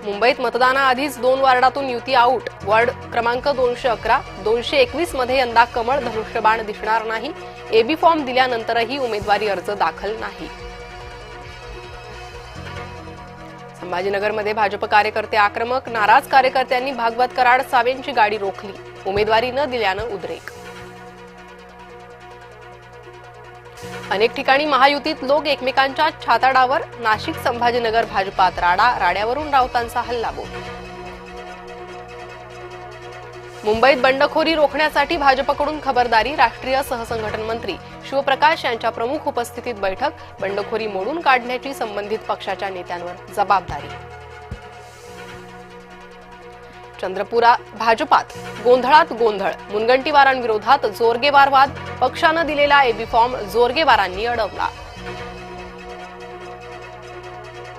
मुंबईत मतदानाआधीच 2 वार्डातून युती out. Ward क्रमांक 211, 221 मध्ये यंदा कमळ धनुष्यबाण दिसणार नाही. एबी फॉर्म दिल्यानंतरही उमेदवारी अर्ज दाखल नाही. संभाजीनगरमध्ये भाजप कार्यकर्ते आक्रमक. नाराज कार्यकर्त्यांनी भागवत कराड सावेंची गाडी रोखली. उमेदवारी न दिल्यानं उद्रेक. अनेक ठिकाणी महायुतीत लोक एकमेकांच्या छाताडावर. नाशिक संभाजीनगर भाजपात राडा. राड्यावरून राऊतांचा हल्लाबोल. मुंबईत बंडखोरी रोखण्यासाठी भाजपकडून खबरदारी. राष्ट्रीय सहसंघटन मंत्री शिवप्रकाश यांच्या प्रमुख उपस्थितीत बैठक. बंडखोरी मोडून काढण्याची संबंधित पक्षाच्या नेत्यांवर जबाबदारी. चंद्रपुरा भाजपात गोंधळात गोंधळ. मुनगंटीवारांविरोधात जोरगेवार वाद. पक्षानं दिलेला एबी फॉर्म जोरगेवारांनी अडवला.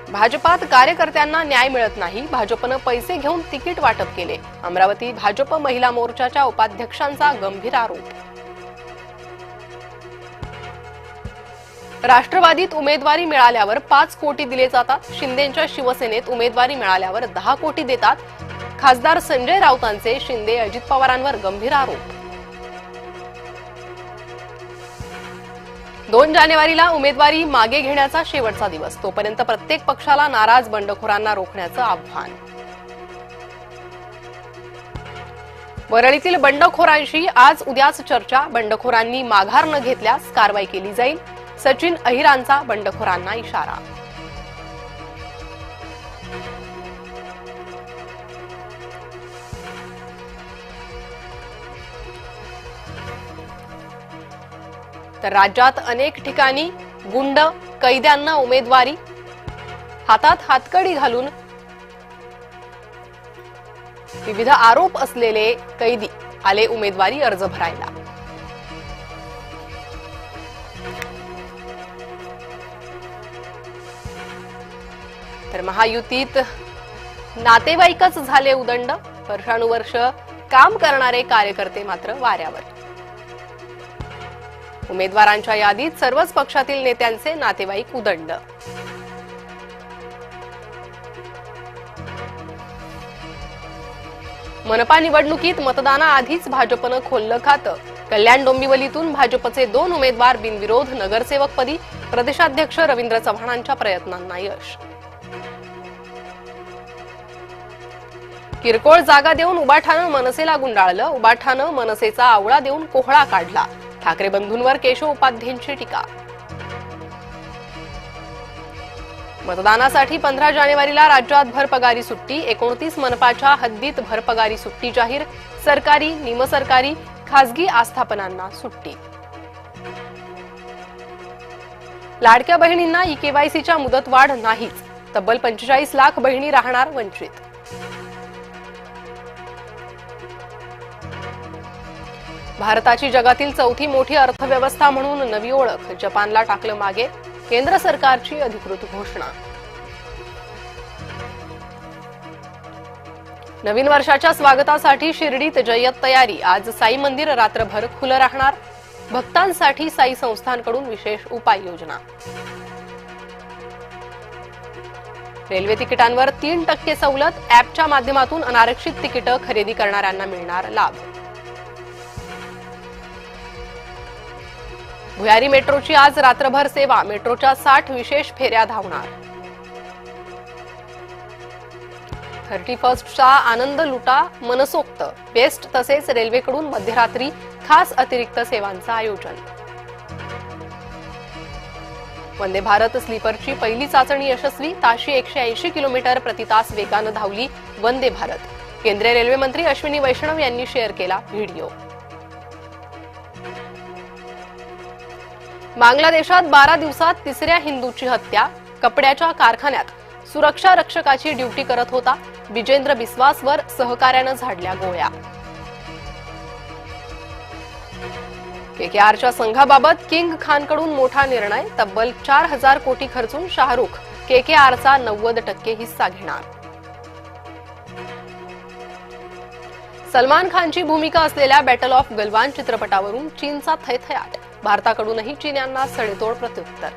भाजपात कार्यकर्त्यांना न्याय मिळत नाही. भाजपनं पैसे घेऊन तिकीट वाटप केले. अमरावती भाजप महिला मोर्चाच्या उपाध्यक्षांचा गंभीर आरोप. राष्ट्रवादीत उमेदवारी मिळाल्यावर 5 कोटी दिले जातात. शिंदेंच्या शिवसेनेत उमेदवारी मिळाल्यावर 10 कोटी देतात. खासदार संजय राऊतांचे शिंदे अजित पवारांवर गंभीर आरोप. 2 जानेवारीला उमेदवारी मागे घेण्याचा शेवटचा दिवस. तोपर्यंत प्रत्येक पक्षाला नाराज बंडखोरांना रोखण्याचं आव्हान. वरळीतील बंडखोरांशी आज उद्याच चर्चा. बंडखोरांनी माघार न घेतल्यास कारवाई केली जाईल. सचिन अहिरांचा बंडखोरांना इशारा. तर राज्यात अनेक ठिकाणी गुंड कैद्यांना उमेदवारी. हातात हातकडी घालून विविध आरोप असलेले कैदी आले उमेदवारी अर्ज भरायला. तर महायुतीत नातेवाईकच झाले उदंड. वर्षानुवर्ष काम करणारे कार्यकर्ते मात्र वाऱ्यावर. उमेदवारांच्या यादीत सर्वच पक्षातील नेत्यांचे नातेवाईक उदंड. मनपा निवडणुकीत मतदानाआधीच भाजपनं खोललं खातं. कल्याण डोंबिवलीतून भाजपचे 2 उमेदवार बिनविरोध नगरसेवकपदी. प्रदेशाध्यक्ष रवींद्र चव्हाणांच्या प्रयत्नांना यश. किरकोळ जागा देऊन उबाठानं मनसेला गुंडाळलं. उबाठानं मनसेचा आवळा देऊन कोहळा काढला. ठाकरे बंधूंवर केशव उपाध्यायांची टीका. मतदानासाठी 15 जानेवारीला राज्यात भरपगारी सुट्टी. 29 मनपाच्या हद्दीत भरपगारी सुट्टी जाहीर. सरकारी, निमसरकारी, खासगी आस्थापनांना सुट्टी. लाडक्या बहिणींना ई-केवायसीच्या मुदतवाढ नाहीच. तब्बल 45 लाख बहिणी राहणार वंचित. भारताची जगातील 4थी मोठी अर्थव्यवस्था म्हणून नवी ओळख. जपानला टाकलं मागे. केंद्र सरकारची अधिकृत घोषणा. नवीन वर्षाच्या स्वागतासाठी शिर्डीत जय्यत तयारी. आज साई मंदिर रात्रभर खुलं राहणार. भक्तांसाठी साई संस्थांकडून विशेष उपाययोजना. रेल्वे तिकिटांवर 3% सवलत. ॲपच्या माध्यमातून अनारक्षित तिकीटं खरेदी करणाऱ्यांना मिळणार लाभ. भुयारी मेट्रोची आज रात्रभर सेवा. मेट्रोच्या 60 विशेष फेऱ्या धावणार. 31चा आनंद लुटा मनसोक्त. बेस्ट तसेच रेल्वेकडून मध्यरात्री खास अतिरिक्त सेवांचं आयोजन. वंदे भारत स्लीपरची पहिली चाचणी यशस्वी. ताशी 180 किलोमीटर प्रति तास वेगानं धावली वंदे भारत. केंद्रीय रेल्वे मंत्री अश्विनी वैष्णव यांनी शेअर केला व्हिडिओ. बांगलादेशात 12 दिवसात 3ऱ्या हिंदूची हत्या. कपड्याच्या कारखान्यात सुरक्षा रक्षकाची ड्युटी करत होता. विजेंद्र बिस्वासवर सहकार्यानं झाडल्या गोळ्या. केकेआरच्या संघाबाबत किंग खानकडून मोठा निर्णय. तब्बल 4000 कोटी खर्चून शाहरुख केकेआरचा 90% हिस्सा घेणार. सलमान खानची भूमिका असलेल्या बॅटल ऑफ गलवान चित्रपटावरून चीनचा थैथयाट. भारताकडूनही चीन यांना सडेतोड प्रत्युत्तर.